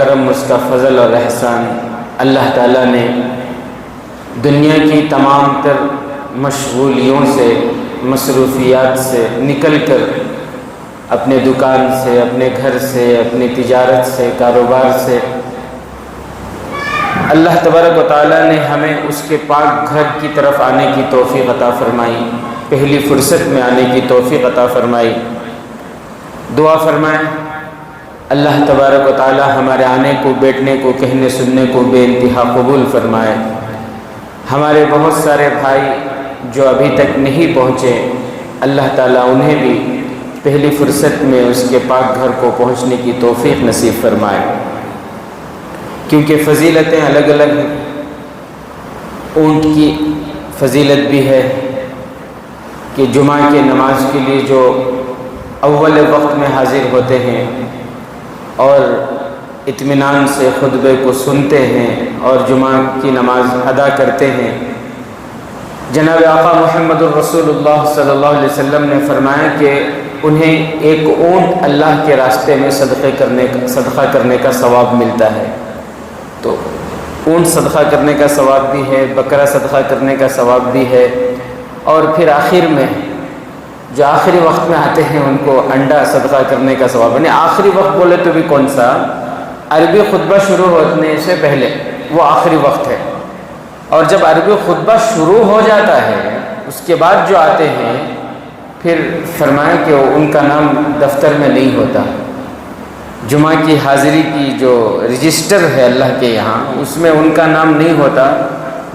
کرم، اس کا فضل اور احسان، اللہ تعالیٰ نے دنیا کی تمام تر مشغولیوں سے، مصروفیات سے نکل کر اپنے دکان سے، اپنے گھر سے، اپنی تجارت سے، کاروبار سے، اللہ تبارک و تعالیٰ نے ہمیں اس کے پاک گھر کی طرف آنے کی توفیق عطا فرمائی، پہلی فرصت میں آنے کی توفیق عطا فرمائی۔ دعا فرمائیں اللہ تبارک و تعالیٰ ہمارے آنے کو، بیٹھنے کو، کہنے سننے کو بے انتہا قبول فرمائے۔ ہمارے بہت سارے بھائی جو ابھی تک نہیں پہنچے، اللہ تعالیٰ انہیں بھی پہلی فرصت میں اس کے پاک گھر کو پہنچنے کی توفیق نصیب فرمائے، کیونکہ فضیلتیں الگ الگ ہیں۔ اونٹ کی فضیلت بھی ہے کہ جمعہ کی نماز کے لیے جو اول وقت میں حاضر ہوتے ہیں اور اطمینان سے خطبے کو سنتے ہیں اور جمعہ کی نماز ادا کرتے ہیں، جناب آقا محمد الرسول اللہ صلی اللہ علیہ وسلم نے فرمایا کہ انہیں ایک اونٹ اللہ کے راستے میں صدقہ کرنے کا ثواب ملتا ہے۔ تو اونٹ صدقہ کرنے کا ثواب بھی ہے، بکرا صدقہ کرنے کا ثواب بھی ہے، اور پھر آخر میں جو آخری وقت میں آتے ہیں ان کو انڈا صدقہ کرنے کا ثواب، یعنی آخری وقت بولے تو بھی کون سا؟ عربی خطبہ شروع ہونے سے پہلے، وہ آخری وقت ہے۔ اور جب عربی خطبہ شروع ہو جاتا ہے اس کے بعد جو آتے ہیں، پھر فرمایا کہ ان کا نام دفتر میں نہیں ہوتا۔ جمعہ کی حاضری کی جو رجسٹر ہے اللہ کے یہاں، اس میں ان کا نام نہیں ہوتا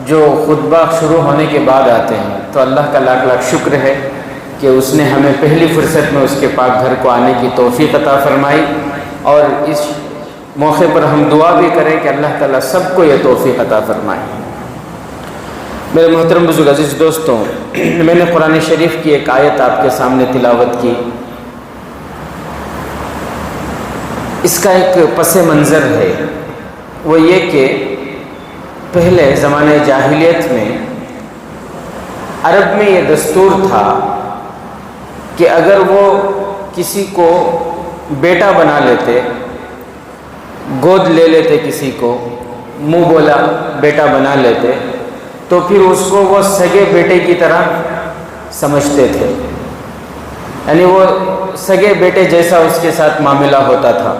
جو خطبہ شروع ہونے کے بعد آتے ہیں۔ تو اللہ کا لاکھ لاکھ شکر ہے کہ اس نے ہمیں پہلی فرصت میں اس کے پاک گھر کو آنے کی توفیق عطا فرمائی، اور اس موقع پر ہم دعا بھی کریں کہ اللہ تعالیٰ سب کو یہ توفیق عطا فرمائے۔ میرے محترم بزرگ عزیز دوستوں، میں نے قرآن شریف کی ایک آیت آپ کے سامنے تلاوت کی۔ اس کا ایک پس منظر ہے، وہ یہ کہ پہلے زمانے جاہلیت میں عرب میں یہ دستور تھا کہ اگر وہ کسی کو بیٹا بنا لیتے، گود لے لیتے، کسی کو منہ بولا بیٹا بنا لیتے، تو پھر اس کو وہ سگے بیٹے کی طرح سمجھتے تھے، یعنی وہ سگے بیٹے جیسا اس کے ساتھ معاملہ ہوتا تھا۔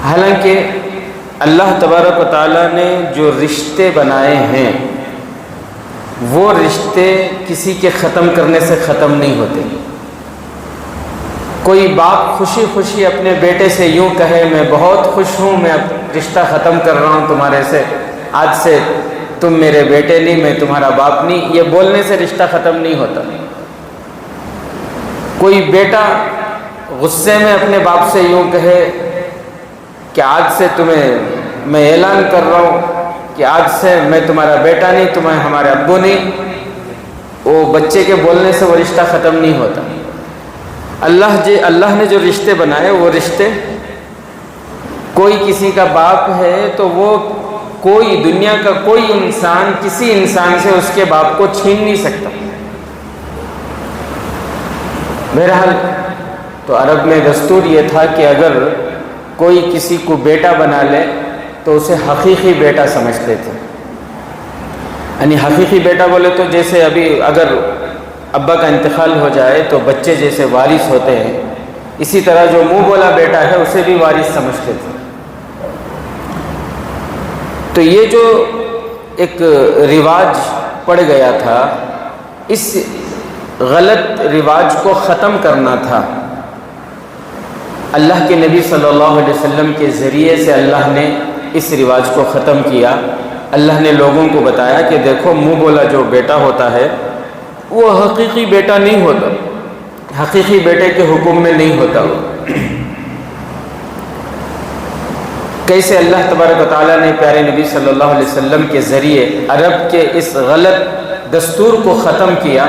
حالانکہ اللہ تبارک و تعالیٰ نے جو رشتے بنائے ہیں، وہ رشتے کسی کے ختم کرنے سے ختم نہیں ہوتے۔ کوئی باپ خوشی خوشی اپنے بیٹے سے یوں کہے میں بہت خوش ہوں، میں اب رشتہ ختم کر رہا ہوں تمہارے سے، آج سے تم میرے بیٹے نہیں، میں تمہارا باپ نہیں، یہ بولنے سے رشتہ ختم نہیں ہوتا۔ کوئی بیٹا غصے میں اپنے باپ سے یوں کہے کہ آج سے تمہیں میں اعلان کر رہا ہوں کہ آج سے میں تمہارا بیٹا نہیں، تمہیں ہمارے ابو نہیں، وہ بچے کے بولنے سے وہ رشتہ ختم نہیں ہوتا۔ اللہ نے جو رشتے بنائے، وہ رشتے کوئی کسی کا باپ ہے تو وہ کوئی دنیا کا کوئی انسان کسی انسان سے اس کے باپ کو چھین نہیں سکتا۔ بہرحال تو عرب میں دستور یہ تھا کہ اگر کوئی کسی کو بیٹا بنا لے تو اسے حقیقی بیٹا سمجھتے تھے۔ یعنی حقیقی بیٹا بولے تو جیسے ابھی اگر ابا کا انتقال ہو جائے تو بچے جیسے وارث ہوتے ہیں، اسی طرح جو منہ بولا بیٹا ہے اسے بھی وارث سمجھتے تھے۔ تو یہ جو ایک رواج پڑ گیا تھا، اس غلط رواج کو ختم کرنا تھا۔ اللہ کے نبی صلی اللہ علیہ وسلم کے ذریعے سے اللہ نے اس رواج کو ختم کیا۔ اللہ نے لوگوں کو بتایا کہ دیکھو، منہ بولا جو بیٹا ہوتا ہے وہ حقیقی بیٹا نہیں ہوتا، حقیقی بیٹے کے حکم میں نہیں ہوتا۔ کیسے اللہ تبارک و تعالیٰ نے پیارے نبی صلی اللہ علیہ وسلم کے ذریعے عرب کے اس غلط دستور کو ختم کیا،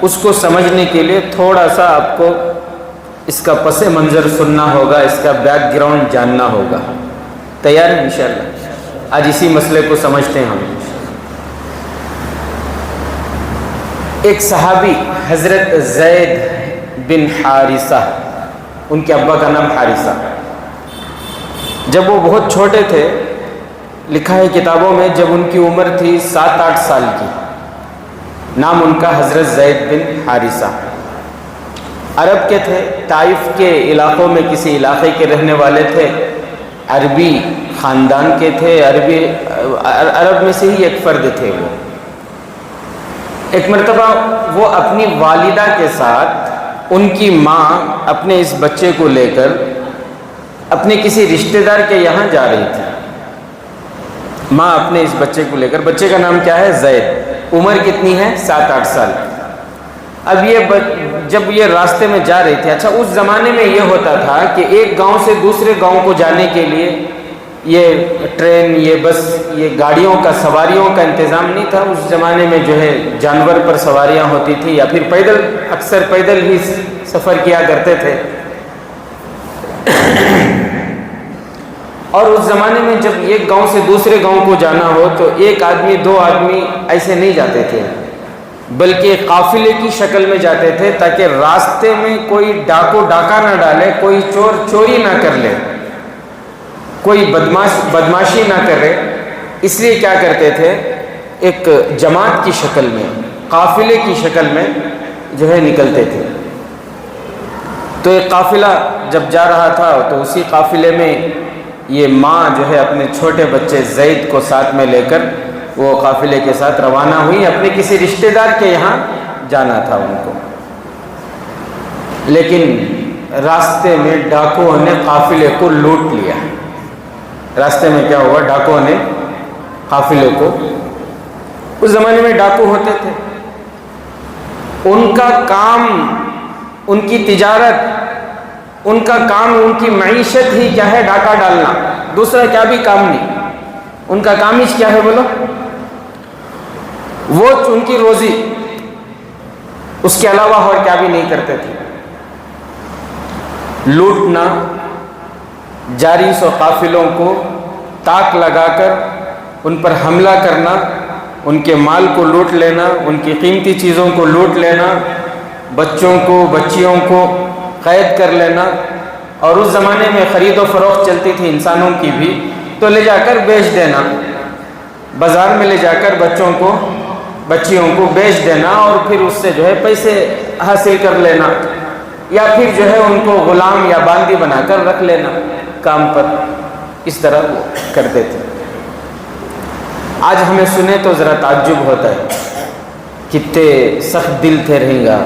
اس کو سمجھنے کے لیے تھوڑا سا آپ کو اس کا پس منظر سننا ہوگا، اس کا بیک گراؤنڈ جاننا ہوگا۔ تیار ہیں انشاءاللہ؟ آج اسی مسئلے کو سمجھتے ہیں ہم۔ ایک صحابی حضرت زید بن حارثہ، ان کے ابا کا نام حارثہ، جب وہ بہت چھوٹے تھے، لکھا ہے کتابوں میں جب ان کی عمر تھی 7-8 سال کی، نام ان کا حضرت زید بن حارثہ، عرب کے تھے، طائف کے علاقوں میں کسی علاقے کے رہنے والے تھے، عربی خاندان کے تھے، عرب میں سے ہی ایک فرد تھے وہ۔ ایک مرتبہ وہ اپنی والدہ کے ساتھ، ان کی ماں اپنے اس بچے کو لے کر اپنے کسی رشتہ دار کے یہاں جا رہی تھی۔ ماں اپنے اس بچے کو لے کر، بچے کا نام کیا ہے؟ زید، عمر کتنی ہے؟ 7-8 سال۔ اب جب یہ راستے میں جا رہی تھی، اچھا اس زمانے میں یہ ہوتا تھا کہ ایک گاؤں سے دوسرے گاؤں کو جانے کے لیے یہ ٹرین، یہ بس، یہ گاڑیوں کا، سواریوں کا انتظام نہیں تھا۔ اس زمانے میں جو ہے جانور پر سواریاں ہوتی تھی یا پھر پیدل، اکثر پیدل ہی سفر کیا کرتے تھے۔ اور اس زمانے میں جب ایک گاؤں سے دوسرے گاؤں کو جانا ہو تو ایک آدمی، 2 آدمی ایسے نہیں جاتے تھے، بلکہ قافلے کی شکل میں جاتے تھے، تاکہ راستے میں کوئی ڈاکہ نہ ڈالے، کوئی چور چوری نہ کر لے، کوئی بدماشی نہ کرے۔ اس لیے کیا کرتے تھے، ایک جماعت کی شکل میں، قافلے کی شکل میں جو ہے نکلتے تھے۔ تو ایک قافلہ جب جا رہا تھا تو اسی قافلے میں یہ ماں جو ہے اپنے چھوٹے بچے زید کو ساتھ میں لے کر وہ قافلے کے ساتھ روانہ ہوئی، اپنے کسی رشتہ دار کے یہاں جانا تھا ان کو۔ لیکن راستے میں ڈاکوؤں نے قافلے کو لوٹ لیا۔ راستے میں کیا ہوا؟ ڈاکوؤں نے قافلے کو، اس زمانے میں ڈاکو ہوتے تھے، ان کا کام، ان کی تجارت، ان کا کام، ان کی معیشت ہی کیا ہے؟ ڈاکہ ڈالنا، دوسرا کیا بھی کام نہیں۔ ان کا کام ہی کیا ہے بولو؟ وہ ان کی روزی، اس کے علاوہ اور کیا بھی نہیں کرتے تھے۔ لوٹنا، جاری سو قافلوں کو تاک لگا کر ان پر حملہ کرنا، ان کے مال کو لوٹ لینا، ان کی قیمتی چیزوں کو لوٹ لینا، بچوں کو، بچیوں کو قید کر لینا۔ اور اس زمانے میں خرید و فروخت چلتی تھی انسانوں کی بھی، تو لے جا کر بیچ دینا، بازار میں لے جا کر بچوں کو، بچیوں کو بیچ دینا، اور پھر اس سے جو ہے پیسے حاصل کر لینا، یا پھر جو ہے ان کو غلام یا باندی بنا کر رکھ لینا کام پر۔ اس طرح وہ کرتے تھے۔ آج ہمیں سنے تو ذرا تعجب ہوتا ہے، کتنے سخت دل تھے رہنگا،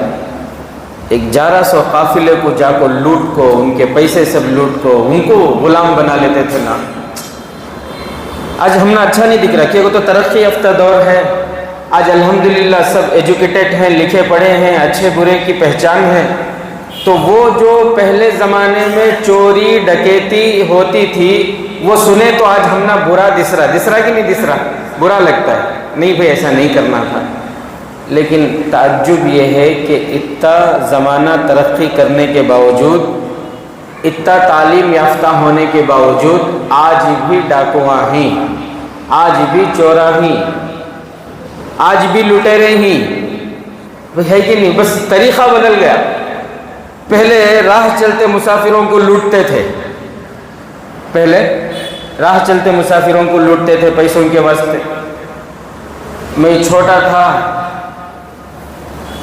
ایک 1100 قافلے کو جا کو لوٹ کو، ان کے پیسے سب لوٹ کو، ان کو غلام بنا لیتے تھے نا۔ آج ہمیں اچھا نہیں دکھ رہا، کہ وہ تو ترقی یافتہ دور ہے، آج الحمدللہ سب ایجوکیٹڈ ہیں، لکھے پڑھے ہیں، اچھے برے کی پہچان ہے۔ تو وہ جو پہلے زمانے میں چوری ڈکیتی ہوتی تھی، وہ سنے تو آج ہم نا برا دس رہا کہ نہیں دس رہا؟ برا لگتا ہے، نہیں بھائی ایسا نہیں کرنا تھا۔ لیکن تعجب یہ ہے کہ اتنا زمانہ ترقی کرنے کے باوجود، اتنا تعلیم یافتہ ہونے کے باوجود آج بھی ڈاکواں ہیں، آج بھی چورا ہیں، آج بھی لٹیرے ہیں، ہے کہ نہیں؟ بس طریقہ بدل گیا۔ پہلے راہ چلتے مسافروں کو لوٹتے تھے، پہلے راہ چلتے مسافروں کو لوٹتے تھے پیسوں کے واسطے۔ میں چھوٹا تھا،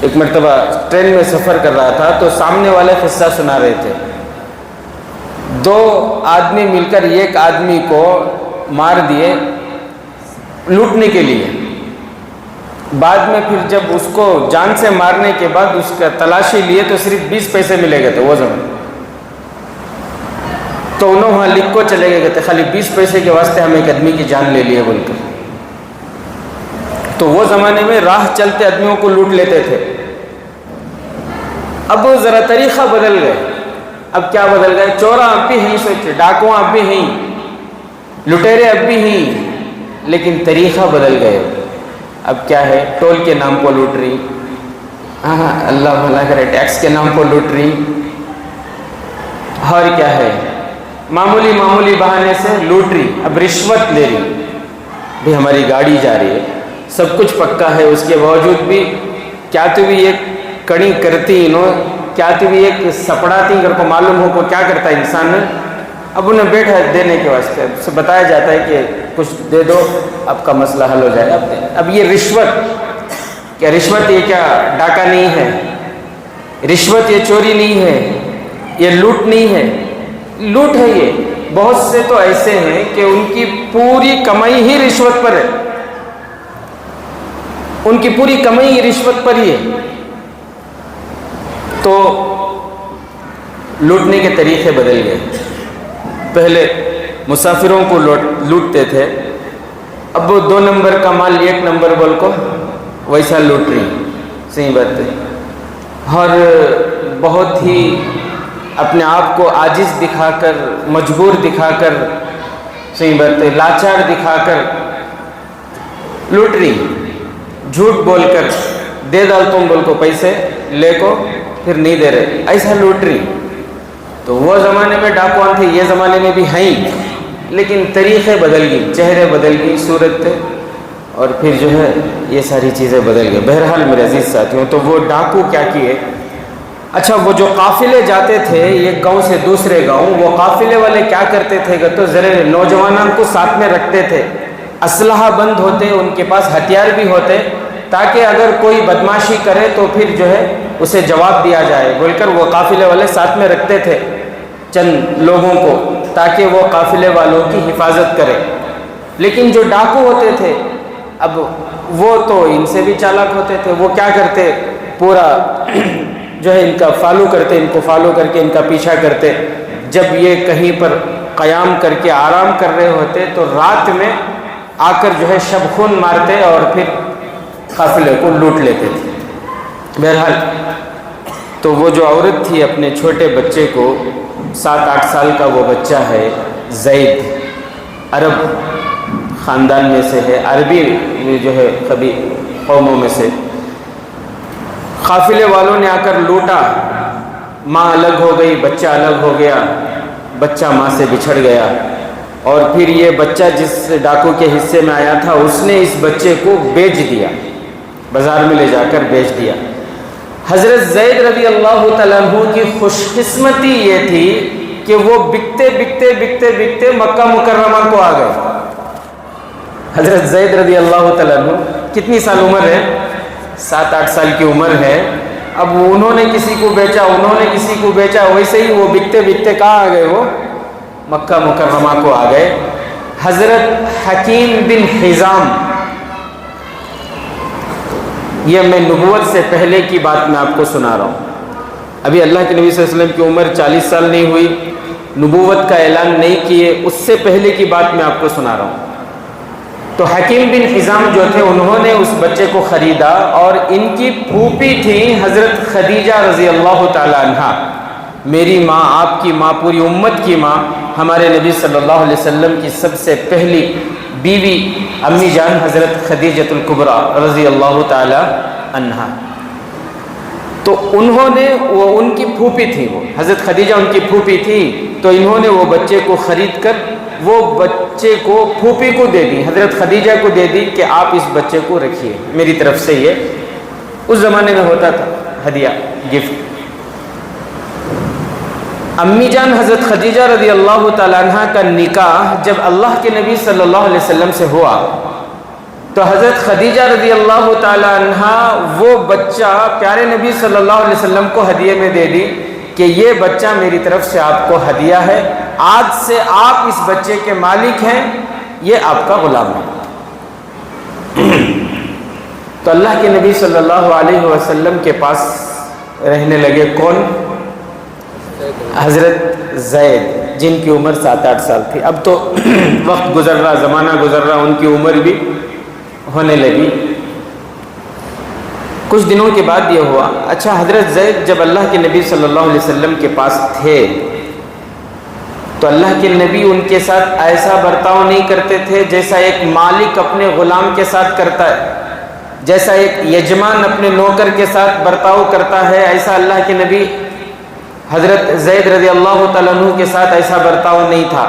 ایک مرتبہ ٹرین میں سفر کر رہا تھا تو سامنے والے قصہ سنا رہے تھے، 2 آدمی مل کر ایک آدمی کو مار دیے لوٹنے کے لیے۔ بعد میں پھر جب اس کو جان سے مارنے کے بعد اس کا تلاشی لیے تو صرف 20 پیسے ملے گئے تھے وہ زمان۔ تو انہوں وہاں لکھ کو چلے گئے تھے، خالی 20 پیسے کے واسطے ہم ایک آدمی کی جان لے لیے بول کر۔ تو وہ زمانے میں راہ چلتے آدمیوں کو لوٹ لیتے تھے۔ اب ذرا طریقہ بدل گئے۔ اب کیا بدل گئے؟ چورا اب بھی ہیں، سوچے ڈاکواں اب بھی ہیں، لٹیرے اب بھی ہیں، لیکن طریقہ بدل گئے۔ اب کیا ہے؟ ٹول کے نام کو لوٹ رہی، ہاں اللہ بھلا کرے، ٹیکس کے نام کو لوٹ رہی، اور کیا ہے؟ معمولی بہانے سے لوٹ رہی۔ اب رشوت لے رہی، بھی ہماری گاڑی جا رہی ہے، سب کچھ پکا ہے، اس کے باوجود بھی کیا تو بھی ایک کڑی کرتی انہوں، کیا تو بھی ایک سپڑاتی، اگر کو معلوم ہو کو کیا کرتا ہے انسان، اب انہیں بیٹھا دینے کے واسطے سے بتایا جاتا ہے کہ کچھ دے دو، آپ کا مسئلہ حل ہو جائے. اب یہ رشوت، کیا رشوت یہ کیا ڈاکہ نہیں ہے؟ رشوت یہ چوری نہیں ہے، یہ لوٹ نہیں ہے. لوٹ ہے یہ. بہت سے تو ایسے ہیں کہ ان کی پوری کمائی ہی رشوت پر ہے، ان کی پوری کمائی ہی رشوت پر ہی ہے. تو لوٹنے کے طریقے بدل گئے. پہلے مسافروں کو لوٹتے تھے، اب وہ 2 نمبر کا مال 1 نمبر بول کو ویسا لوٹ رہی. صحیح بات ہے. اور بہت ہی اپنے آپ کو عاجز دکھا کر، مجبور دکھا کر، صحیح بات ہے، لاچار دکھا کر لوٹ رہی. جھوٹ بول کر دے ڈال تم بول کو پیسے لے کو پھر نہیں دے رہے، ایسا لوٹ رہی. تو وہ زمانے میں ڈاکوان تھے، یہ زمانے میں بھی ہیں، لیکن طریقے بدل گئی، چہرے بدل گئی، صورت تھے، اور پھر جو ہے یہ ساری چیزیں بدل گئی. بہرحال میرے عزیز ساتھیوں، تو وہ ڈاکو کیا کیے؟ اچھا، وہ جو قافلے جاتے تھے ایک گاؤں سے دوسرے گاؤں، وہ قافلے والے کیا کرتے تھے کہ تو ذرا نوجوانوں کو ساتھ میں رکھتے تھے، اسلحہ بند ہوتے، ان کے پاس ہتھیار بھی ہوتے، تاکہ اگر کوئی بدماشی کرے تو پھر جو ہے اسے جواب دیا جائے بول کر وہ قافلے والے ساتھ میں رکھتے تھے چند لوگوں کو، تاکہ وہ قافلے والوں کی حفاظت کرے. لیکن جو ڈاکو ہوتے تھے، اب وہ تو ان سے بھی چالاک ہوتے تھے. وہ کیا کرتے؟ پورا جو ہے ان کا فالو کرتے، ان کو فالو کر کے ان کا پیچھا کرتے. جب یہ کہیں پر قیام کر کے آرام کر رہے ہوتے تو رات میں آ کر جو ہے شب خون مارتے اور پھر قافلے کو لوٹ لیتے تھے. بہرحال تو وہ جو عورت تھی اپنے چھوٹے بچے کو، 7-8 سال کا وہ بچہ ہے زید، عرب خاندان میں سے ہے، عربی جو ہے کبھی قوموں میں سے. قافلے والوں نے آ کر لوٹا، ماں الگ ہو گئی، بچہ الگ ہو گیا، بچہ ماں سے بچھڑ گیا. اور پھر یہ بچہ جس ڈاکو کے حصے میں آیا تھا، اس نے اس بچے کو بیچ دیا، بازار میں لے جا کر بیچ دیا. حضرت زید رضی اللہ تعالیٰ عنہ کی خوش قسمتی یہ تھی کہ وہ بکتے بکتے بکتے بکتے مکہ مکرمہ کو آ گئے. حضرت زید رضی اللہ تعالیٰ عنہ کتنی سال عمر ہے؟ 7-8 سال کی عمر ہے. اب انہوں نے کسی کو بیچا، انہوں نے کسی کو بیچا، ویسے ہی وہ بکتے بکتے کہاں آ گئے؟ وہ مکہ مکرمہ کو آ گئے. حضرت حکیم بن حزام، یہ میں نبوت سے پہلے کی بات میں آپ کو سنا رہا ہوں. ابھی اللہ کے نبی صلی اللہ علیہ وسلم کی عمر 40 سال نہیں ہوئی، نبوت کا اعلان نہیں کیے، اس سے پہلے کی بات میں آپ کو سنا رہا ہوں. تو حکیم بن حزام جو تھے، انہوں نے اس بچے کو خریدا، اور ان کی پھوپھی تھی حضرت خدیجہ رضی اللہ تعالی عنہا، میری ماں، آپ کی ماں، پوری امت کی ماں، ہمارے نبی صلی اللہ علیہ وسلم کی سب سے پہلی بیوی امی جان حضرت خدیجۃ الکبریٰ رضی اللہ تعالی عنہا. تو انہوں نے، وہ ان کی پھوپھی تھی، وہ حضرت خدیجہ ان کی پھوپھی تھی، تو انہوں نے وہ بچے کو خرید کر وہ بچے کو پھوپھی کو دے دی، حضرت خدیجہ کو دے دی کہ آپ اس بچے کو رکھیے، میری طرف سے یہ اس زمانے میں ہوتا تھا ہدیہ، گفٹ. امی جان حضرت خدیجہ رضی اللہ تعالیٰ عنہ کا نکاح جب اللہ کے نبی صلی اللہ علیہ وسلم سے ہوا تو حضرت خدیجہ رضی اللہ تعالیٰ عنہ وہ بچہ پیارے نبی صلی اللہ علیہ وسلم کو ہدیے میں دے دی کہ یہ بچہ میری طرف سے آپ کو ہدیہ ہے، آج سے آپ اس بچے کے مالک ہیں، یہ آپ کا غلام ہے. تو اللہ کے نبی صلی اللہ علیہ وسلم کے پاس رہنے لگے کون؟ حضرت زید، جن کی عمر 7-8 سال تھی. اب تو وقت گزر رہا، زمانہ گزر رہا، ان کی عمر بھی ہونے لگی. کچھ دنوں کے بعد یہ ہوا، اچھا حضرت زید جب اللہ کے نبی صلی اللہ علیہ وسلم کے پاس تھے تو اللہ کے نبی ان کے ساتھ ایسا برتاؤ نہیں کرتے تھے جیسا ایک مالک اپنے غلام کے ساتھ کرتا ہے، جیسا ایک یجمان اپنے نوکر کے ساتھ برتاؤ کرتا ہے، ایسا اللہ کے نبی حضرت زید رضی اللہ تعالیٰ عنہ کے ساتھ ایسا برتاؤ نہیں تھا،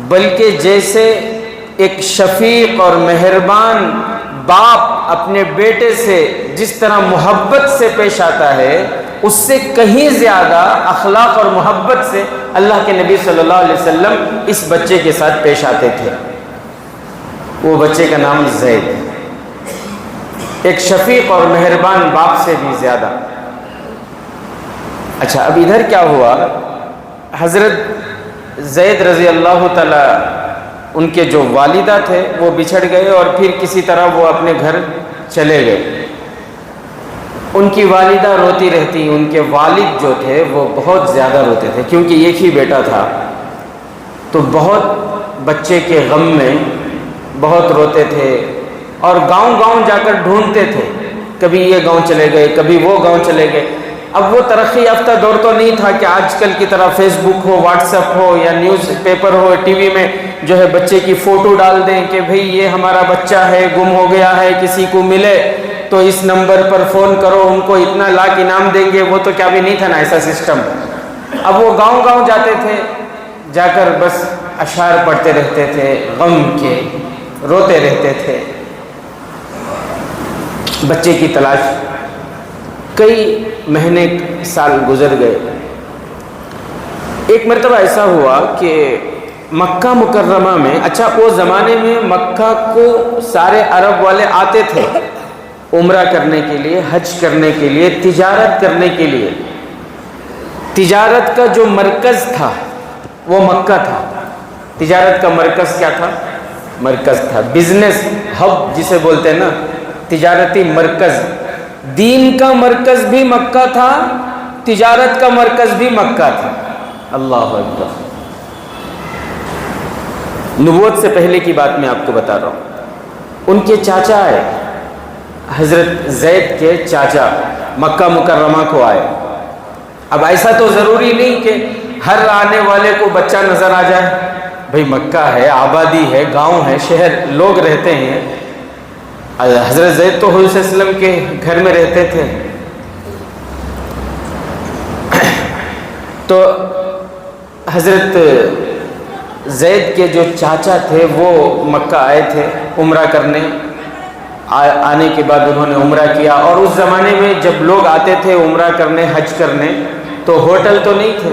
بلکہ جیسے ایک شفیق اور مہربان باپ اپنے بیٹے سے جس طرح محبت سے پیش آتا ہے، اس سے کہیں زیادہ اخلاق اور محبت سے اللہ کے نبی صلی اللہ علیہ وسلم اس بچے کے ساتھ پیش آتے تھے۔ وہ بچے کا نام زید، ایک شفیق اور مہربان باپ سے بھی زیادہ۔ اچھا، اب ادھر کیا ہوا، حضرت زید رضی اللہ تعالی ان کے جو والدہ تھے وہ بچھڑ گئے اور پھر کسی طرح وہ اپنے گھر چلے گئے۔ ان کی والدہ روتی رہتی، ان کے والد جو تھے وہ بہت زیادہ روتے تھے کیونکہ ایک ہی بیٹا تھا، تو بہت بچے کے غم میں بہت روتے تھے اور گاؤں گاؤں جا کر ڈھونڈتے تھے، کبھی یہ گاؤں چلے گئے، کبھی وہ گاؤں چلے گئے۔ اب وہ ترقی یافتہ دور تو نہیں تھا کہ آج کل کی طرح فیس بک ہو، واٹس ایپ ہو یا نیوز پیپر ہو، ٹی وی میں جو ہے بچے کی فوٹو ڈال دیں کہ بھئی یہ ہمارا بچہ ہے، گم ہو گیا ہے، کسی کو ملے تو اس نمبر پر فون کرو، ان کو اتنا لاکھ انعام دیں گے۔ وہ تو کیا بھی نہیں تھا نا ایسا سسٹم۔ اب وہ گاؤں گاؤں جاتے تھے، جا کر بس اشعار پڑھتے رہتے تھے، غم کے روتے رہتے تھے، بچے کی تلاش۔ کئی مہینے سال گزر گئے۔ ایک مرتبہ ایسا ہوا کہ مکہ مکرمہ میں، اچھا وہ زمانے میں مکہ کو سارے عرب والے آتے تھے عمرہ کرنے کے لیے، حج کرنے کے لیے، تجارت کرنے کے لیے۔ تجارت کا جو مرکز تھا وہ مکہ تھا۔ تجارت کا مرکز کیا تھا؟ مرکز تھا، بزنس ہب جسے بولتے ہیں نا، تجارتی مرکز۔ دین کا مرکز بھی مکہ تھا، تجارت کا مرکز بھی مکہ تھا۔ اللہ اکبر۔ نبوت سے پہلے کی بات میں آپ کو بتا رہا ہوں۔ ان کے چاچا آئے، حضرت زید کے چاچا مکہ مکرمہ کو آئے۔ اب ایسا تو ضروری نہیں کہ ہر آنے والے کو بچہ نظر آ جائے، بھئی مکہ ہے، آبادی ہے، گاؤں ہے، شہر، لوگ رہتے ہیں۔ حضرت زید تو حضور صلی اللہ علیہ وسلم کے گھر میں رہتے تھے، تو حضرت زید کے جو چاچا تھے وہ مکہ آئے تھے عمرہ کرنے۔ آنے کے بعد انہوں نے عمرہ کیا، اور اس زمانے میں جب لوگ آتے تھے عمرہ کرنے، حج کرنے، تو ہوٹل تو نہیں تھے،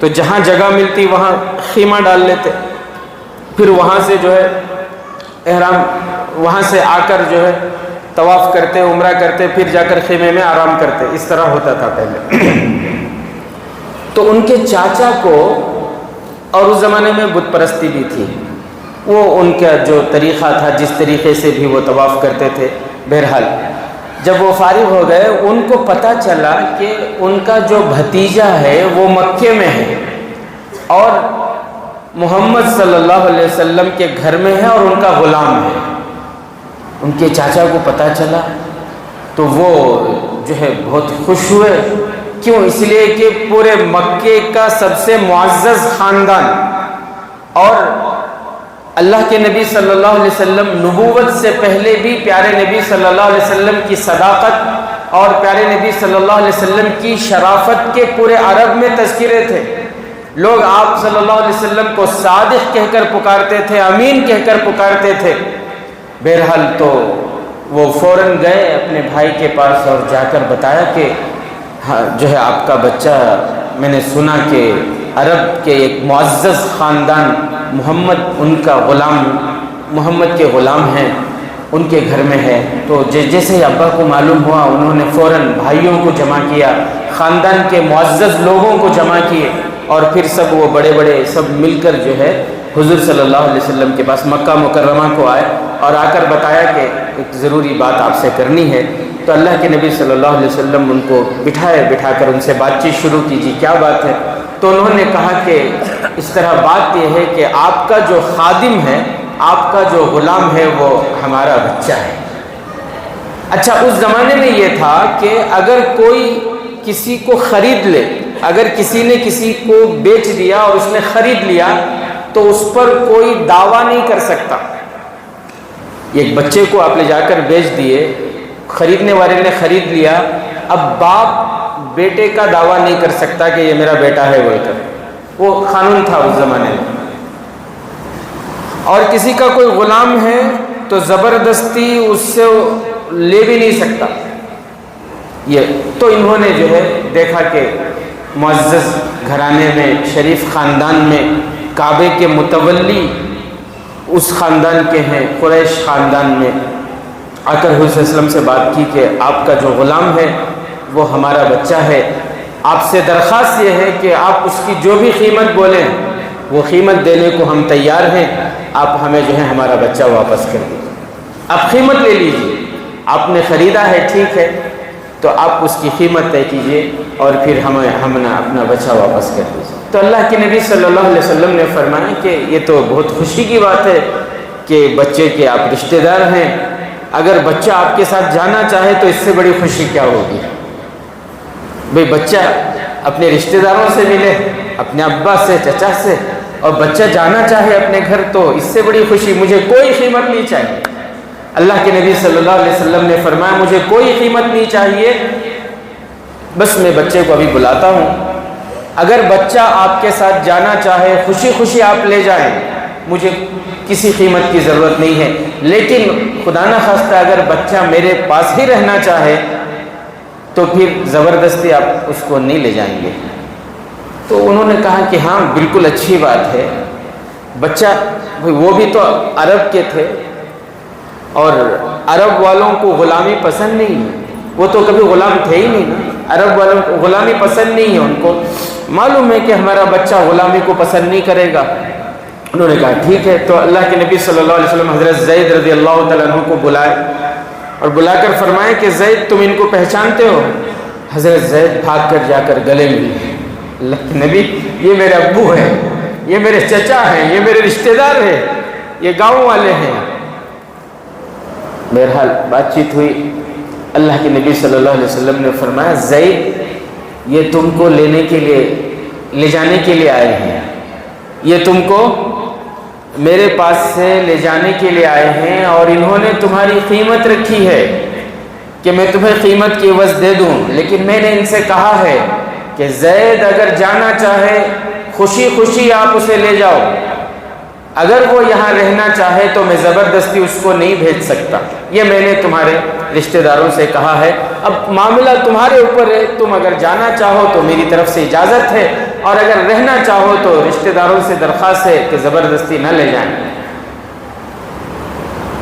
تو جہاں جگہ ملتی وہاں خیمہ ڈال لیتے، پھر وہاں سے جو ہے احرام، وہاں سے آ کر جو ہے طواف کرتے، عمرہ کرتے، پھر جا کر خیمے میں آرام کرتے۔ اس طرح ہوتا تھا پہلے۔ تو ان کے چاچا کو، اور اس زمانے میں بت پرستی بھی تھی، وہ ان کا جو طریقہ تھا، جس طریقے سے بھی وہ طواف کرتے تھے۔ بہرحال جب وہ فارغ ہو گئے، ان کو پتہ چلا کہ ان کا جو بھتیجا ہے وہ مکے میں ہے اور محمد صلی اللہ علیہ وسلم کے گھر میں ہے اور ان کا غلام ہے۔ ان کے چاچا کو پتہ چلا تو وہ جو ہے بہت خوش ہوئے۔ کیوں؟ اس لیے کہ پورے مکے کا سب سے معزز خاندان، اور اللہ کے نبی صلی اللہ علیہ وسلم نبوت سے پہلے بھی پیارے نبی صلی اللہ علیہ وسلم کی صداقت اور پیارے نبی صلی اللہ علیہ وسلم کی شرافت کے پورے عرب میں تذکرے تھے۔ لوگ آپ صلی اللہ علیہ وسلم کو صادق کہہ کر پکارتے تھے، امین کہہ کر پکارتے تھے۔ بہرحال تو وہ فوراً گئے اپنے بھائی کے پاس اور جا کر بتایا کہ ہاں جو ہے آپ کا بچہ، میں نے سنا کہ عرب کے ایک معزز خاندان محمد، ان کا غلام، محمد کے غلام ہیں، ان کے گھر میں ہے۔ تو جیسے ابا کو معلوم ہوا، انہوں نے فوراً بھائیوں کو جمع کیا، خاندان کے معزز لوگوں کو جمع کیے، اور پھر سب وہ بڑے بڑے سب مل کر جو ہے حضور صلی اللہ علیہ وسلم کے پاس مکہ مکرمہ کو آئے اور آ کر بتایا کہ ایک ضروری بات آپ سے کرنی ہے۔ تو اللہ کے نبی صلی اللہ علیہ وسلم ان کو بٹھا کر ان سے بات چیت شروع کیجیے، کیا بات ہے؟ تو انہوں نے کہا کہ اس طرح بات یہ ہے کہ آپ کا جو خادم ہے، آپ کا جو غلام ہے، وہ ہمارا بچہ ہے۔ اچھا، اس زمانے میں یہ تھا کہ اگر کوئی کسی کو خرید لے، اگر کسی نے کسی کو بیچ دیا اور اس نے خرید لیا تو اس پر کوئی دعویٰ نہیں کر سکتا۔ ایک بچے کو آپ لے جا کر بیچ دیے، خریدنے والے نے خرید لیا، اب باپ بیٹے کا دعویٰ نہیں کر سکتا کہ یہ میرا بیٹا ہے بول کر، وہ قانون تھا اس زمانے میں۔ اور کسی کا کوئی غلام ہے تو زبردستی اس سے لے بھی نہیں سکتا۔ یہ تو انہوں نے جو ہے دیکھا کہ معزز گھرانے میں، شریف خاندان میں، کعبے کے متولی اس خاندان کے ہیں، قریش خاندان میں، آ کر حضور صلی اللہ علیہ وسلم سے بات کی کہ آپ کا جو غلام ہے وہ ہمارا بچہ ہے، آپ سے درخواست یہ ہے کہ آپ اس کی جو بھی قیمت بولیں وہ قیمت دینے کو ہم تیار ہیں، آپ ہمیں جو ہے ہمارا بچہ واپس کر دیجیے، آپ قیمت لے لیجیے، آپ نے خریدا ہے ٹھیک ہے، تو آپ اس کی قیمت طے کیجیے اور پھر ہمیں اپنا بچہ واپس کر دیجیے۔ تو اللہ کے نبی صلی اللہ علیہ وسلم نے فرمایا کہ یہ تو بہت خوشی کی بات ہے کہ بچے کے آپ رشتہ دار ہیں، اگر بچہ آپ کے ساتھ جانا چاہے تو اس سے بڑی خوشی کیا ہوگی؟ بھئی بچہ اپنے رشتہ داروں سے ملے، اپنے ابا سے، چچا سے، اور بچہ جانا چاہے اپنے گھر، تو اس سے بڑی خوشی مجھے کوئی قیمت نہیں چاہیے۔ اللہ کے نبی صلی اللہ علیہ وسلم نے فرمایا مجھے کوئی قیمت نہیں چاہیے، بس میں بچے کو ابھی بلاتا ہوں، اگر بچہ آپ کے ساتھ جانا چاہے خوشی خوشی آپ لے جائیں، مجھے کسی قیمت کی ضرورت نہیں ہے، لیکن خدا نہ خواستہ اگر بچہ میرے پاس ہی رہنا چاہے تو پھر زبردستی آپ اس کو نہیں لے جائیں گے۔ تو انہوں نے کہا کہ ہاں بالکل اچھی بات ہے، بچہ وہ بھی تو عرب کے تھے اور عرب والوں کو غلامی پسند نہیں ہے، وہ تو کبھی غلام تھے ہی نہیں نا، عرب والوں کو غلامی پسند نہیں ہے، ان کو معلوم ہے کہ ہمارا بچہ غلامی کو پسند نہیں کرے گا۔ انہوں نے کہا ٹھیک ہے، تو اللہ کے نبی صلی اللہ علیہ وسلم حضرت زید رضی اللہ تعالیٰ عنہ کو بلائے اور بلا کر فرمائے کہ زید تم ان کو پہچانتے ہو؟ حضرت زید بھاگ کر جا کر گلے ملے، اللہ کے نبی یہ میرے ابو ہیں، یہ میرے چچا ہیں، یہ میرے رشتہ دار ہیں، یہ گاؤں والے ہیں۔ بہرحال بات چیت ہوئی، اللہ کے نبی صلی اللہ علیہ وسلم نے فرمایا زید یہ تم کو لے جانے کے لیے آئے ہیں، یہ تم کو میرے پاس سے لے جانے کے لیے آئے ہیں، اور انہوں نے تمہاری قیمت رکھی ہے کہ میں تمہیں قیمت کی عوض دے دوں، لیکن میں نے ان سے کہا ہے کہ زید اگر جانا چاہے خوشی خوشی آپ اسے لے جاؤ، اگر وہ یہاں رہنا چاہے تو میں زبردستی اس کو نہیں بھیج سکتا، یہ میں نے تمہارے رشتہ داروں سے کہا ہے، اب معاملہ تمہارے اوپر ہے، تم اگر جانا چاہو تو میری طرف سے اجازت ہے، اور اگر رہنا چاہو تو رشتہ داروں سے درخواست ہے کہ زبردستی نہ لے جائیں۔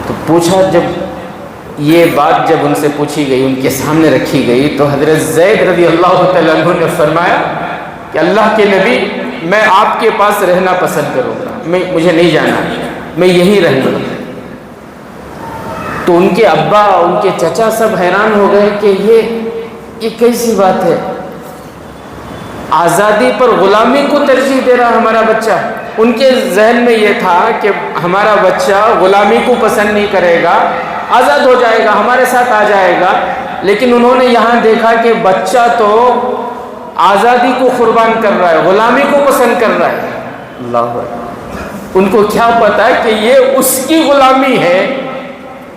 تو پوچھا، جب یہ بات جب ان سے پوچھی گئی، ان کے سامنے رکھی گئی، تو حضرت زید رضی اللہ تعالیٰ عنہ نے فرمایا کہ اللہ کے نبی میں آپ کے پاس رہنا پسند کروں گا، مجھے نہیں جانا، میں یہیں رہوں گا۔ تو ان کے ابا، ان کے چچا سب حیران ہو گئے کہ یہ کیسی بات ہے، آزادی پر غلامی کو ترجیح دے رہا ہمارا بچہ۔ ان کے ذہن میں یہ تھا کہ ہمارا بچہ غلامی کو پسند نہیں کرے گا، آزاد ہو جائے گا، ہمارے ساتھ آ جائے گا، لیکن انہوں نے یہاں دیکھا کہ بچہ تو آزادی کو قربان کر رہا ہے، غلامی کو پسند کر رہا ہے۔ اللہ اکبر۔ ان کو کیا پتا ہے کہ یہ اس کی غلامی ہے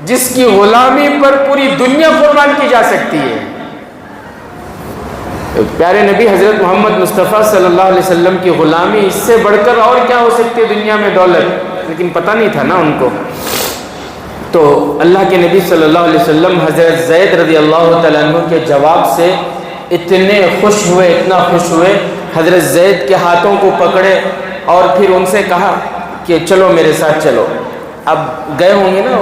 جس کی غلامی پر پوری دنیا قربان کی جا سکتی ہے۔ پیارے نبی حضرت محمد مصطفیٰ صلی اللہ علیہ وسلم کی غلامی اس سے بڑھ کر اور کیا ہو سکتی ہے دنیا میں؟ دولت، لیکن پتہ نہیں تھا نا ان کو۔ تو اللہ کے نبی صلی اللہ علیہ وسلم حضرت زید رضی اللہ تعالیٰ عنہ کے جواب سے اتنے خوش ہوئے، اتنا خوش ہوئے، حضرت زید کے ہاتھوں کو پکڑے اور پھر ان سے کہا کہ چلو میرے ساتھ چلو۔ اب گئے ہوں گے نا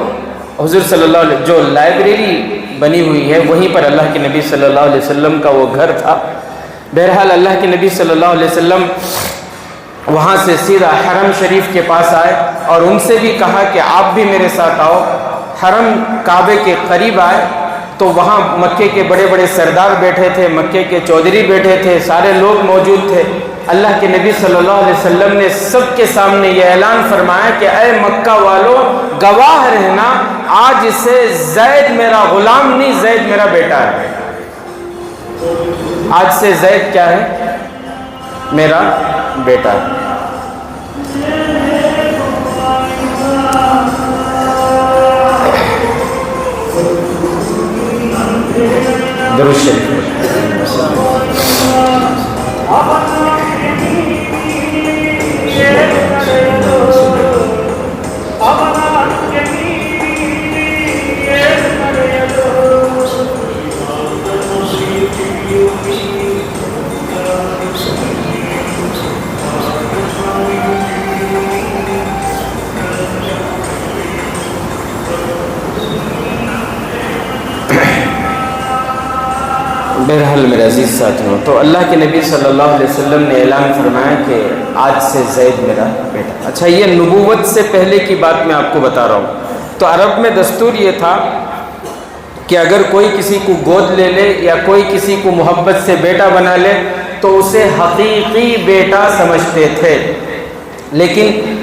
حضور صلی اللہ علیہ وسلم، جو لائبریری بنی ہوئی ہے وہیں پر اللہ کے نبی صلی اللہ علیہ وسلم کا وہ گھر تھا۔ بہرحال اللہ کے نبی صلی اللہ علیہ وسلم وہاں سے سیدھا حرم شریف کے پاس آئے اور ان سے بھی کہا کہ آپ بھی میرے ساتھ آؤ۔ حرم کعبے کے قریب آئے تو وہاں مکے کے بڑے بڑے سردار بیٹھے تھے، مکے کے چودھری بیٹھے تھے، سارے لوگ موجود تھے۔ اللہ کے نبی صلی اللہ علیہ وسلم نے سب کے سامنے یہ اعلان فرمایا کہ اے مکہ والوں، گواہ رہنا، آج سے زید میرا غلام نہیں، زید میرا بیٹا ہے۔ آج سے زید کیا ہے؟ میرا بیٹا ہے۔ درود شریف۔ بہرحال میرے عزیز ساتھیوں، تو اللہ کے نبی صلی اللہ علیہ وسلم نے اعلان فرمایا کہ آج سے زید میرا بیٹا۔ اچھا، یہ نبوت سے پہلے کی بات میں آپ کو بتا رہا ہوں۔ تو عرب میں دستور یہ تھا کہ اگر کوئی کسی کو گود لے لے یا کوئی کسی کو محبت سے بیٹا بنا لے تو اسے حقیقی بیٹا سمجھتے تھے، لیکن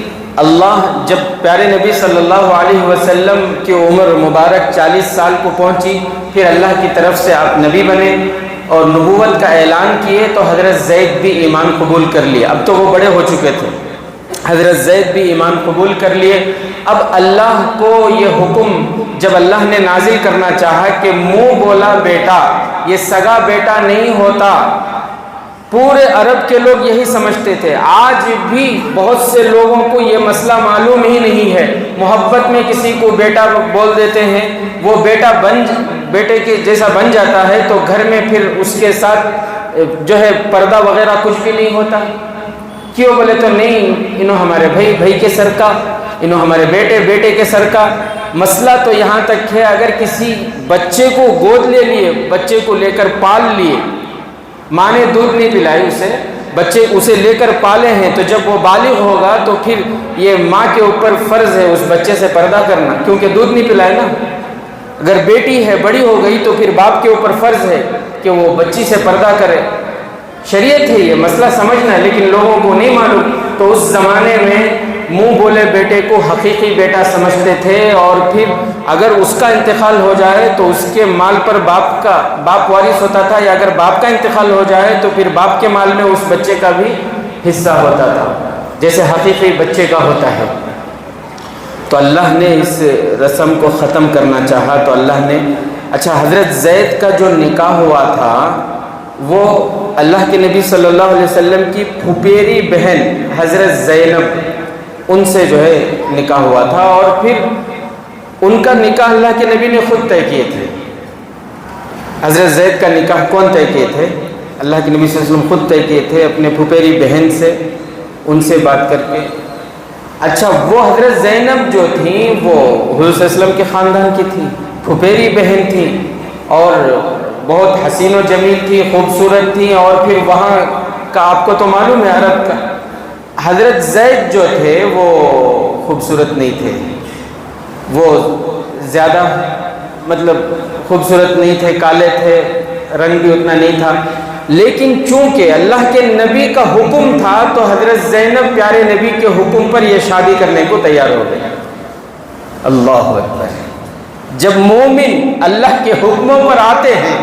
اللہ جب پیارے نبی صلی اللہ علیہ وسلم کی عمر مبارک 40 سال کو پہنچی، پھر اللہ کی طرف سے آپ نبی بنے اور نبوت کا اعلان کیے، تو حضرت زید بھی ایمان قبول کر لیے۔ اب تو وہ بڑے ہو چکے تھے، حضرت زید بھی ایمان قبول کر لیے۔ اب اللہ کو یہ حکم جب اللہ نے نازل کرنا چاہا کہ منہ بولا بیٹا یہ سگا بیٹا نہیں ہوتا، پورے عرب کے لوگ یہی سمجھتے تھے۔ آج بھی بہت سے لوگوں کو یہ مسئلہ معلوم ہی نہیں ہے، محبت میں کسی کو بیٹا بول دیتے ہیں، وہ بیٹے کے جیسا بن جاتا ہے، تو گھر میں پھر اس کے ساتھ جو ہے پردہ وغیرہ کچھ بھی نہیں ہوتا۔ کیوں بولے تو نہیں، انہوں ہمارے بھائی کے سر کا، انہوں ہمارے بیٹے کے سر کا۔ مسئلہ تو یہاں تک ہے، اگر کسی بچے کو گود لے لیے، بچے کو لے کر پال لیے، ماں نے دودھ نہیں پلائی بچے اسے لے کر پالے ہیں، تو جب وہ بالغ ہوگا تو پھر یہ ماں کے اوپر فرض ہے اس بچے سے پردہ کرنا، کیونکہ دودھ نہیں پلائے نا۔ اگر بیٹی ہے بڑی ہو گئی تو پھر باپ کے اوپر فرض ہے کہ وہ بچی سے پردہ کرے۔ شریعت ہے، یہ مسئلہ سمجھنا ہے، لیکن لوگوں کو نہیں معلوم۔ تو اس زمانے میں منہ بولے بیٹے کو حقیقی بیٹا سمجھتے تھے، اور پھر اگر اس کا انتقال ہو جائے تو اس کے مال پر باپ وارث ہوتا تھا، یا اگر باپ کا انتقال ہو جائے تو پھر باپ کے مال میں اس بچے کا بھی حصہ ہوتا تھا، جیسے حقیقی بچے کا ہوتا ہے۔ تو اللہ نے اس رسم کو ختم کرنا چاہا، تو اللہ نے اچھا حضرت زید کا جو نکاح ہوا تھا وہ اللہ کے نبی صلی اللہ علیہ وسلم کی پھپھیری بہن حضرت زینب، ان سے جو ہے نکاح ہوا تھا، اور پھر ان کا نکاح اللہ کے نبی نے خود طے کیے تھے۔ حضرت زید کا نکاح کون طے کیے تھے؟ اللہ کے نبی صلی اللہ علیہ وسلم خود طے کیے تھے اپنے پھپھیری بہن سے، ان سے بات کر کے۔ اچھا، وہ حضرت زینب جو تھیں وہ حضور صلی اللہ علیہ وسلم کے خاندان کی تھیں، پھپھیری بہن تھیں، اور بہت حسین و جمیل تھی، خوبصورت تھی، اور پھر وہاں کا آپ کو تو معلوم ہے عرب کا۔ حضرت زید جو تھے وہ خوبصورت نہیں تھے، وہ زیادہ مطلب خوبصورت نہیں تھے، کالے تھے، رنگ بھی اتنا نہیں تھا، لیکن چونکہ اللہ کے نبی کا حکم تھا تو حضرت زینب پیارے نبی کے حکم پر یہ شادی کرنے کو تیار ہو گئے۔ اللہ اکبر! جب مومن اللہ کے حکموں پر آتے ہیں،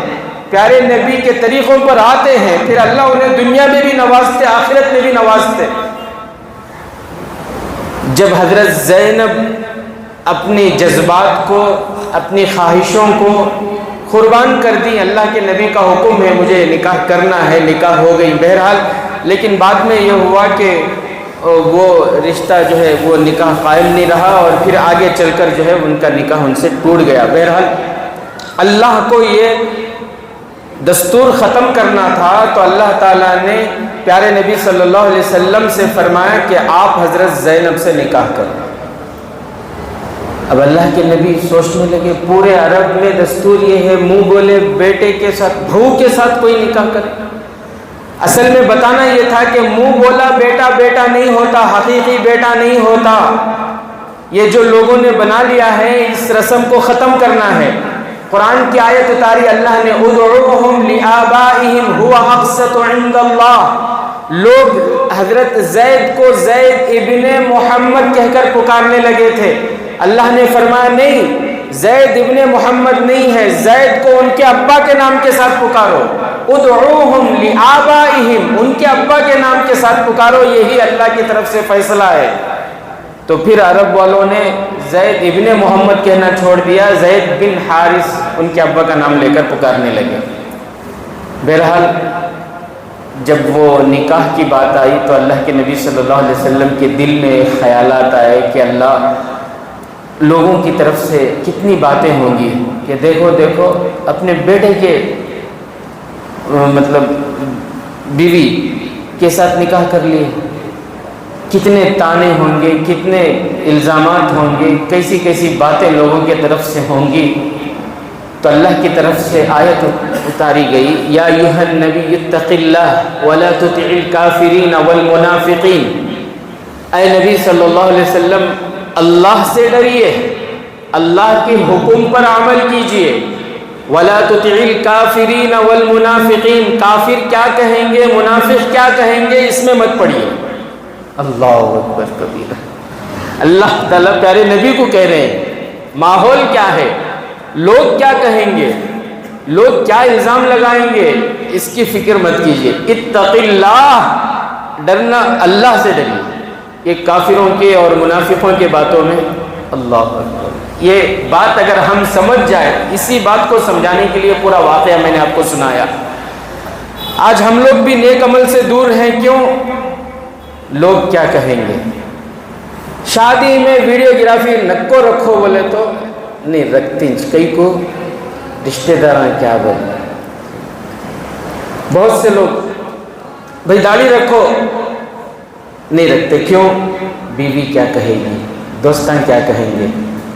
پیارے نبی کے طریقوں پر آتے ہیں، پھر اللہ انہیں دنیا میں بھی نوازتے، آخرت میں بھی نوازتے۔ جب حضرت زینب اپنی جذبات کو، اپنی خواہشوں کو قربان کر دی، اللہ کے نبی کا حکم ہے مجھے نکاح کرنا ہے، نکاح ہو گئی بہرحال، لیکن بعد میں یہ ہوا کہ وہ رشتہ جو ہے وہ نکاح قائم نہیں رہا، اور پھر آگے چل کر جو ہے ان کا نکاح ان سے ٹوٹ گیا۔ بہرحال اللہ کو یہ دستور ختم کرنا تھا، تو اللہ تعالیٰ نے پیارے نبی صلی اللہ علیہ وسلم سے فرمایا کہ آپ حضرت زینب سے نکاح کرو۔ اب اللہ کے نبی سوچنے لگے، پورے عرب میں دستور یہ ہے منہ بولے بیٹے کے ساتھ، بہو کے ساتھ کوئی نکاح کرے۔ اصل میں بتانا یہ تھا کہ منہ بولا بیٹا بیٹا نہیں ہوتا، حقیقی بیٹا نہیں ہوتا۔ یہ جو لوگوں نے بنا لیا ہے، اس رسم کو ختم کرنا ہے۔ قرآن کی آیت اتاری اللہ نے، ادعوہم لآبائہم ہوا اقسط عند اللہ۔ لوگ حضرت زید کو زید ابن محمد کہہ کر پکارنے لگے تھے۔ اللہ نے فرمایا نہیں، زید ابن محمد نہیں ہے، زید کو ان کے ابا کے نام کے ساتھ پکارو۔ ادعوہم لآبائہم، ان کے ابا کے نام کے ساتھ پکارو، یہی اللہ کی طرف سے فیصلہ ہے۔ تو پھر عرب والوں نے زید ابن محمد کہنا چھوڑ دیا، زید بن حارث ان کے ابا کا نام لے کر پکارنے لگے۔ بہرحال جب وہ نکاح کی بات آئی تو اللہ کے نبی صلی اللہ علیہ وسلم کے دل میں خیالات آئے کہ اللہ، لوگوں کی طرف سے کتنی باتیں ہوں گی کہ دیکھو اپنے بیٹے کے مطلب بیوی کے ساتھ نکاح کر لیے، کتنے تانے ہوں گے، کتنے الزامات ہوں گے، کیسی باتیں لوگوں کی طرف سے ہوں گی۔ تو اللہ کی طرف سے آیت اتاری گئی، یا ایھا النبی اتق اللہ ولا تطع الکافرین والمنافقین، اے نبی صلی اللہ علیہ وسلم اللہ سے ڈریے، اللہ کے حکم پر عمل کیجئے، ولا تطع الکافرین والمنافقین، کافر کیا کہیں گے، منافق کیا کہیں گے، اس میں مت پڑیے۔ اللہ اکبر کبیرہ، اللہ تعالیٰ پیارے نبی کو کہہ رہے ہیں ماحول کیا ہے، لوگ کیا کہیں گے، لوگ کیا الزام لگائیں گے، اس کی فکر مت کیجیے۔ اتق اللہ، ڈرنا اللہ سے ڈریے۔ یہ کافروں کے اور منافقوں کے باتوں میں اللہ اکبر، یہ بات اگر ہم سمجھ جائے، اسی بات کو سمجھانے کے لیے پورا واقعہ میں نے آپ کو سنایا۔ آج ہم لوگ بھی نیک عمل سے دور ہیں، کیوں؟ لوگ کیا کہیں گے۔ شادی میں ویڈیوگرافی نکو رکھو بولے تو نہیں رکھتی، کئی کو رشتہ دار کیا بولے، بہت سے لوگ بھائی داڑھی رکھو نہیں رکھتے، کیوں؟ بیوی کیا کہے گی، دوستان کیا کہیں گے،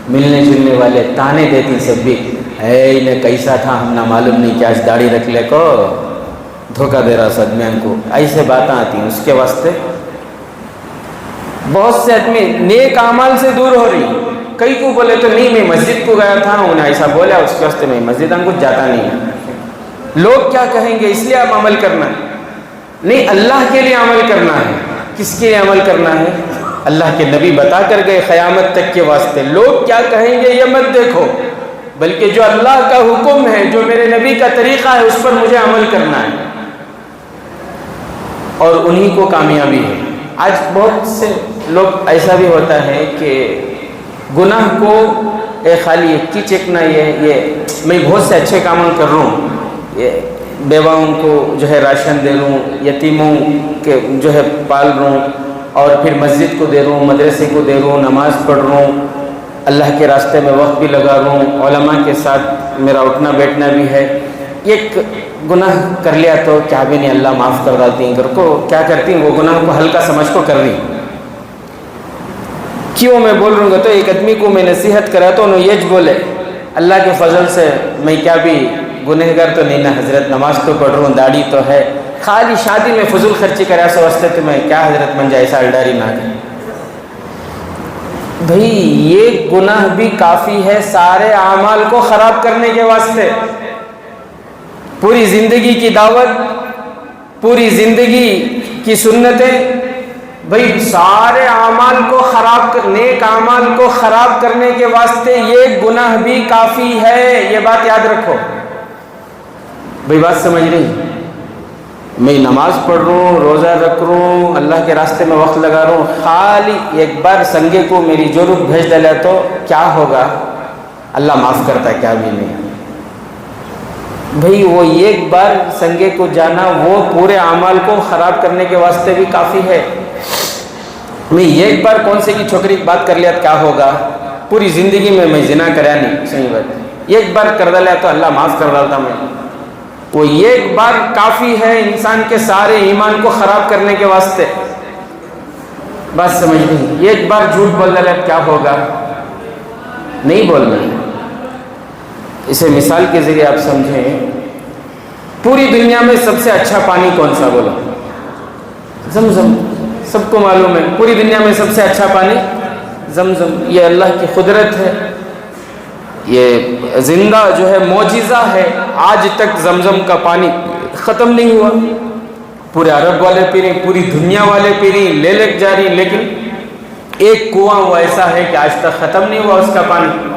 ملنے جلنے والے تانے دیتی سب بھی، اے انہیں کیسا تھا ہم نہ معلوم نہیں کہ آج داڑھی رکھ لے کو دھوکہ دے رہا سدمیان کو، ایسے باتیں آتی ہیں۔ اس کے واسطے بہت سے آدمی نیک اعمال سے دور ہو رہی، کئی کو بولے تو نہیں میں مسجد کو گیا تھا، انہیں ایسا بولا اس کے واسطے میں مسجد ہم کچھ جاتا نہیں ہے۔ لوگ کیا کہیں گے اس لیے آپ عمل کرنا ہے، نہیں اللہ کے لیے عمل کرنا ہے۔ کس کے لیے عمل کرنا ہے؟ اللہ کے نبی بتا کر گئے قیامت تک کے واسطے، لوگ کیا کہیں گے یہ مت دیکھو، بلکہ جو اللہ کا حکم ہے، جو میرے نبی کا طریقہ ہے، اس پر مجھے عمل کرنا ہے، اور انہی کو کامیابی ہے۔ آج بہت سے لوگ ایسا بھی ہوتا ہے کہ گناہ کو خالی ایک کی چیکنا، یہ میں بہت سے اچھے کام کر رہا ہوں، یہ بیواؤں کو جو ہے راشن دے رہا ہوں، یتیموں کے جو ہے پال رہا ہوں، اور پھر مسجد کو دے رہا ہوں، مدرسے کو دے رہا ہوں، نماز پڑھ رہا ہوں، اللہ کے راستے میں وقت بھی لگا رہا ہوں، علماء کے ساتھ میرا اٹھنا بیٹھنا بھی ہے۔ ایک گناہ کر لیا تو کیا بھی نہیں، اللہ معاف کر ڈالتی ہیں، گھر کو کیا کرتی ہیں، وہ گناہ کو ہلکا سمجھ کو کر رہی۔ کیوں میں بول رہا ہوں گا تو ایک آدمی کو میں نصیحت کرا تو انہوں یہ بولے، اللہ کے فضل سے میں کیا بھی گنہگار تو نہیں نا حضرت، نماز تو پڑھ رہا ہوں، داڑھی تو ہے، خالی شادی میں فضول خرچی کرا سو واسطے تو میں کیا حضرت من جائے، ایسا الڈاری نہ کرے۔ بھئی یہ گناہ بھی کافی ہے سارے اعمال کو خراب کرنے کے واسطے۔ پوری زندگی کی دعوت، پوری زندگی کی سنتیں، بھئی سارے اعمال کو خراب نیک اعمال کو خراب کرنے کے واسطے یہ گناہ بھی کافی ہے، یہ بات یاد رکھو۔ بھئی بات سمجھ رہی؟ میں نماز پڑھ رہا ہوں، روزہ رکھ رہا ہوں، اللہ کے راستے میں وقت لگا رہا ہوں، خالی ایک بار سنگے کو میری جورب بھیج ڈالا تو کیا ہوگا؟ اللہ معاف کرتا ہے، کیا بھی نہیں۔ بھئی وہ ایک بار سنگے کو جانا وہ پورے اعمال کو خراب کرنے کے واسطے بھی کافی ہے۔ میں ایک بار کون سے کی چھوکری بات کر لیا تو کیا ہوگا؟ پوری زندگی میں زنا کریا نہیں، صحیح بات، ایک بار کر ڈالا تو اللہ معاف کر ڈالتا میں۔ وہ ایک بار کافی ہے انسان کے سارے ایمان کو خراب کرنے کے واسطے۔ بات سمجھ نہیں؟ ایک بار جھوٹ بول ڈالا کیا ہوگا؟ نہیں بولنا ہے۔ اسے مثال کے ذریعے آپ سمجھیں، پوری دنیا میں سب سے اچھا پانی کون سا بولا؟ زمزم، سب کو معلوم ہے پوری دنیا میں سب سے اچھا پانی زمزم۔ یہ اللہ کی قدرت ہے، یہ زندہ جو ہے معجزہ ہے، آج تک زمزم کا پانی ختم نہیں ہوا۔ پورے عرب والے پی رہے، پوری دنیا والے پی رہی، لے لے جا رہی، لیکن ایک کنواں وہ ایسا ہے کہ آج تک ختم نہیں ہوا اس کا پانی۔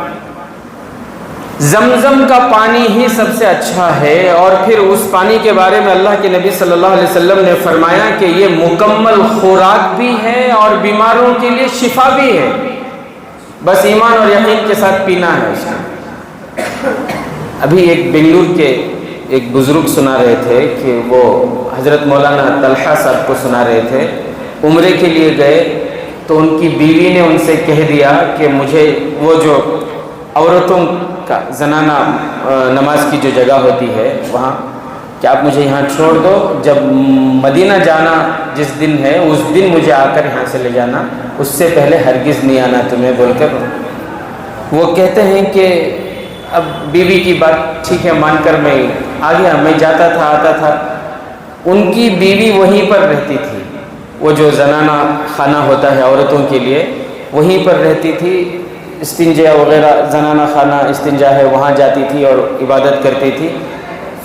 زمزم کا پانی ہی سب سے اچھا ہے، اور پھر اس پانی کے بارے میں اللہ کے نبی صلی اللہ علیہ وسلم نے فرمایا کہ یہ مکمل خوراک بھی ہے اور بیماروں کے لیے شفا بھی ہے، بس ایمان اور یقین کے ساتھ پینا ہے اس کو۔ ابھی ایک بنگلور کے ایک بزرگ سنا رہے تھے کہ وہ حضرت مولانا طلحہ صاحب کو سنا رہے تھے، عمرے کے لیے گئے تو ان کی بیوی نے ان سے کہہ دیا کہ مجھے وہ جو عورتوں کا زنانہ نماز کی جو جگہ ہوتی ہے وہاں، کہ آپ مجھے یہاں چھوڑ دو، جب مدینہ جانا جس دن ہے اس دن مجھے آ کر یہاں سے لے جانا، اس سے پہلے ہرگز نہیں آنا تمہیں، بول کر وہ کہتے ہیں کہ اب بیوی کی بات ٹھیک ہے مان کر میں آ گیا، میں جاتا تھا آتا تھا، ان کی بیوی وہیں پر رہتی تھی، وہ جو زنانہ خانہ ہوتا ہے عورتوں کے لیے وہیں پر رہتی تھی، استنجا وغیرہ زنانہ خانہ استنجا ہے وہاں جاتی تھی اور عبادت کرتی تھی۔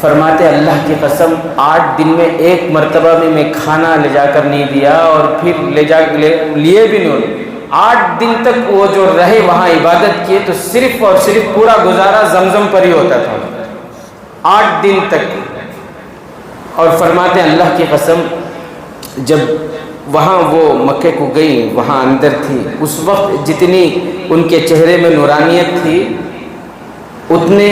فرماتے اللہ کی قسم 8 دن میں ایک مرتبہ میں کھانا لے جا کر نہیں دیا، اور پھر لیے بھی نہیں، 8 دن تک وہ جو رہے وہاں عبادت کیے تو صرف اور صرف پورا گزارا زمزم پر ہی ہوتا تھا 8 دن تک۔ اور فرماتے ہیں اللہ کی قسم جب وہاں وہ مکے کو گئی وہاں اندر تھی، اس وقت جتنی ان کے چہرے میں نورانیت تھی اتنے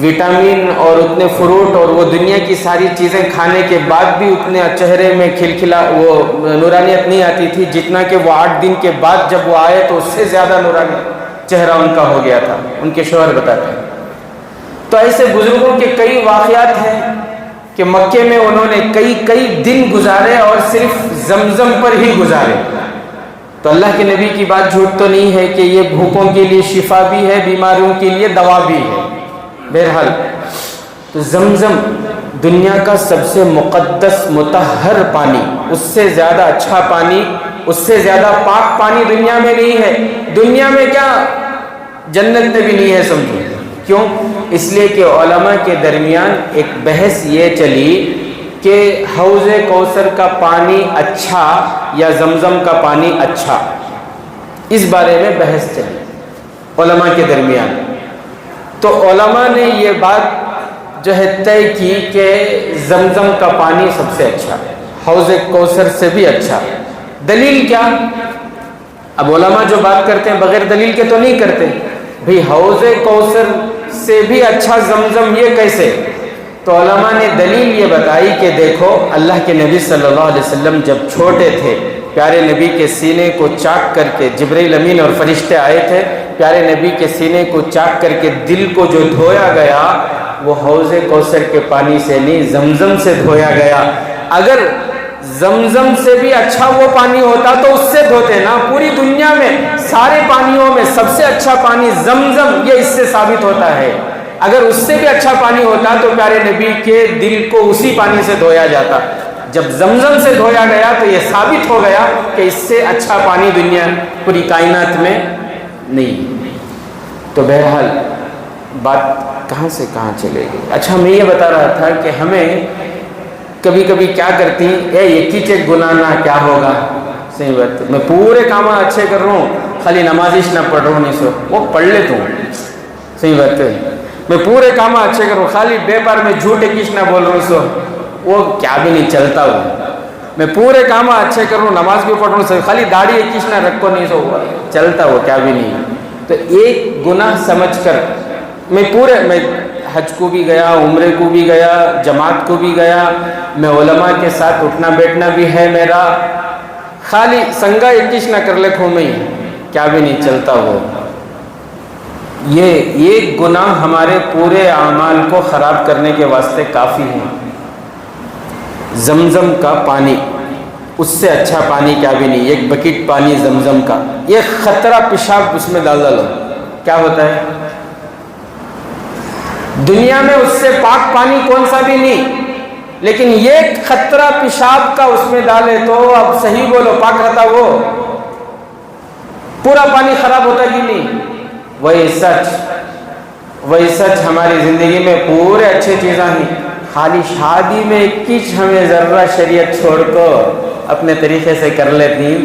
وٹامن اور اتنے فروٹ اور وہ دنیا کی ساری چیزیں کھانے کے بعد بھی اتنے چہرے میں کھلکھلا وہ نورانیت نہیں آتی تھی جتنا کہ وہ 8 دن کے بعد جب وہ آئے تو اس سے زیادہ نورانی چہرہ ان کا ہو گیا تھا، ان کے شوہر بتاتے ہیں۔ تو ایسے بزرگوں کے کئی واقعات ہیں کہ مکے میں انہوں نے کئی دن گزارے اور صرف زمزم پر ہی گزارے۔ تو اللہ کے نبی کی بات جھوٹ تو نہیں ہے کہ یہ بھوکوں کے لیے شفا بھی ہے، بیماریوں کے لیے دوا بھی ہے۔ بہرحال تو زمزم دنیا کا سب سے مقدس مطہر پانی، اس سے زیادہ اچھا پانی، اس سے زیادہ پاک پانی دنیا میں نہیں ہے، دنیا میں کیا جنت میں بھی نہیں ہے سمجھو۔ کیوں؟ اس لیے کہ علماء کے درمیان ایک بحث یہ چلی کہ حوض کوثر کا پانی اچھا یا زمزم کا پانی اچھا، اس بارے میں بحث چلی علماء کے درمیان۔ تو علماء نے یہ بات جو ہے طے کی کہ زمزم کا پانی سب سے اچھا، حوض کوثر سے بھی اچھا۔ دلیل کیا؟ اب علماء جو بات کرتے ہیں بغیر دلیل کے تو نہیں کرتے، بھئی حوض کوثر سے بھی اچھا زمزم یہ کیسے؟ تو علماء نے دلیل یہ بتائی کہ دیکھو اللہ کے نبی صلی اللہ علیہ وسلم جب چھوٹے تھے، پیارے نبی کے سینے کو چاک کر کے جبرائیل امین اور فرشتے آئے تھے، پیارے نبی کے سینے کو چاک کر کے دل کو جو دھویا گیا وہ حوض کوثر کے پانی سے نہیں زمزم سے دھویا گیا۔ اگر زمزم سے بھی اچھا وہ پانی ہوتا تو اس سے دھوتے نا، پوری دنیا میں سارے پانیوں میں سب سے اچھا پانی زمزم، یہ اس سے ثابت ہوتا ہے۔ اگر اس سے بھی اچھا پانی ہوتا تو پیارے نبی کے دل کو اسی پانی سے دھویا جاتا، جب زمزم سے دھویا گیا تو یہ ثابت ہو گیا کہ اس سے اچھا پانی دنیا پوری کائنات میں نہیں۔ تو بہرحال بات کہاں سے کہاں چلے گی۔ اچھا میں یہ بتا رہا تھا کہ ہمیں کبھی کبھی کیا کرتی اے ایک ہی چیک گناہ نہ کیا ہوگا، صحیح بات ہے، میں پورے کام اچھے کر رہا ہوں خالی نمازش نہ پڑھ رہا ہوں، نہیں سو وہ پڑھ لیتا ہوں، صحیح بات ہے، میں پورے کام اچھے کر رہا ہوں خالی بے پار میں جھوٹے کچھ نہ بول رہا ہوں، سو وہ کیا بھی نہیں چلتا ہوں، میں پورے کام اچھے کر رہا ہوں نماز بھی پڑھ رہا ہوں خالی داڑھی کچھ نہ رکھو، نہیں سو چلتا وہ کیا بھی نہیں۔ تو ایک گناہ سمجھ کر میں حج کو بھی گیا، عمرے کو بھی گیا، جماعت کو بھی گیا، میں علماء کے ساتھ اٹھنا بیٹھنا بھی ہے میرا، خالی سنگا اکیش نہ کر لے کھو میں کیا بھی نہیں چلتا ہو۔ یہ ایک گناہ ہمارے پورے اعمال کو خراب کرنے کے واسطے کافی ہے۔ زمزم کا پانی اس سے اچھا پانی کیا بھی نہیں، ایک بکیٹ پانی زمزم کا، ایک خطرہ پیشاب اس میں ڈال ڈالو کیا ہوتا ہے؟ دنیا میں اس سے پاک پانی کون سا بھی نہیں، لیکن یہ خطرہ پیشاب کا اس میں ڈالے تو اب صحیح بولو پاک رہتا وہ پورا پانی خراب ہوتا کہ نہیں؟ وہی سچ ہماری زندگی میں پورے اچھے چیزاں ہیں، خالی شادی میں کچھ ہمیں ذرہ شریعت چھوڑ کو اپنے طریقے سے کر لیتی،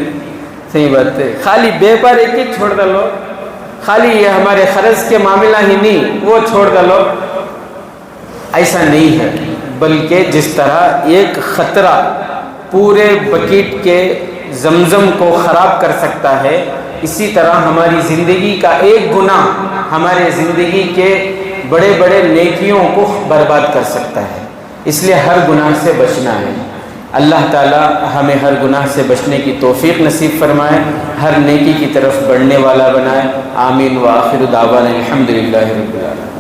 صحیح بات ہے، خالی بے پر ایک ہی چھوڑ ڈالو، خالی یہ ہمارے خرچ کے معاملہ ہی نہیں وہ چھوڑ ڈالو، ایسا نہیں ہے، بلکہ جس طرح ایک خطرہ پورے بکیٹ کے زمزم کو خراب کر سکتا ہے، اسی طرح ہماری زندگی کا ایک گناہ ہمارے زندگی کے بڑے بڑے نیکیوں کو برباد کر سکتا ہے۔ اس لیے ہر گناہ سے بچنا ہے۔ اللہ تعالی ہمیں ہر گناہ سے بچنے کی توفیق نصیب فرمائے، ہر نیکی کی طرف بڑھنے والا بنائے، آمین۔ وآخر دعوانا الحمدللہ رب العالمین۔